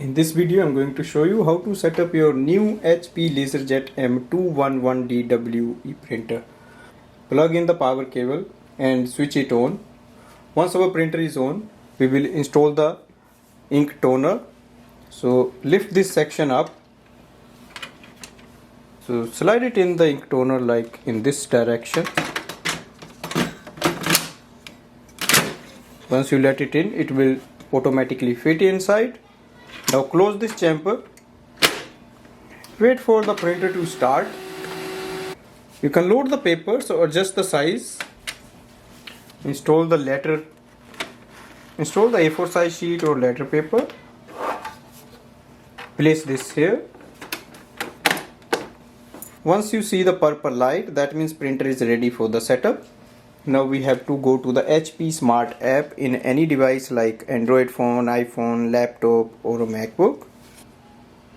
In this video, I'm going to show you how to set up your new HP LaserJet M211dw printer. Plug in the power cable and switch it on. Once our printer is on, we will install the ink toner. So lift this section up. So slide it in the ink toner like in this direction. Once you let it in, it will automatically fit inside. Now close this chamber. Wait for the printer to start. You can load the papers or adjust the size. Install the A4 size sheet or letter paper. Place this here. Once you see the purple light, that means printer is ready for the setup. Now we have to go to the HP Smart app in any device like Android phone, iPhone, laptop or a MacBook.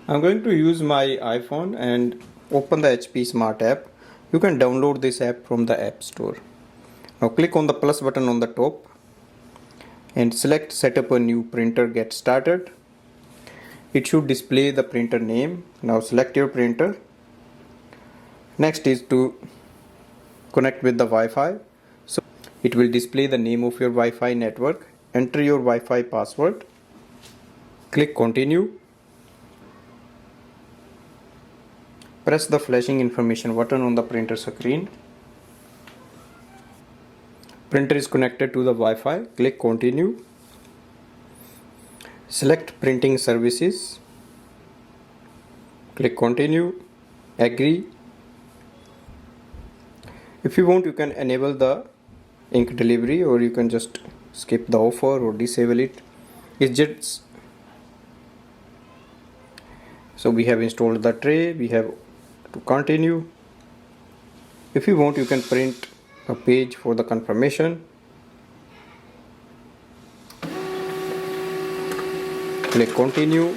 I'm going to use my iPhone and open the HP Smart app. You can download this app from the App Store. Now click on the plus button on the top and select set up a new printer, get started. It should display the printer name. Now select your printer. Next is to connect with the Wi-Fi. So it will display the name of your Wi-Fi network. Enter your Wi-Fi password. Click continue. Press the flashing information button on the printer screen. Printer is connected to the Wi-Fi. Click continue. Select printing services. Click continue. Agree. If you want, you can enable the ink delivery or you can just skip the offer or disable it. It's just so we have installed the tray. We have to continue. If you want, you can print a page for the confirmation. Click continue.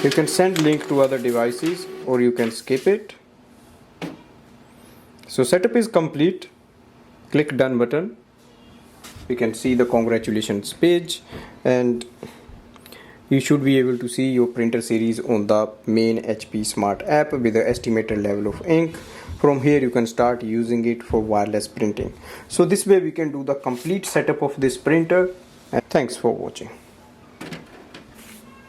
You can send link to other devices or you can skip it. So setup is complete. Click done button. You can see the congratulations page and you should be able to see your printer series on the main HP Smart app with the estimated level of ink. From here you can start using it for wireless printing. So this way we can do the complete setup of this printer. And thanks for watching.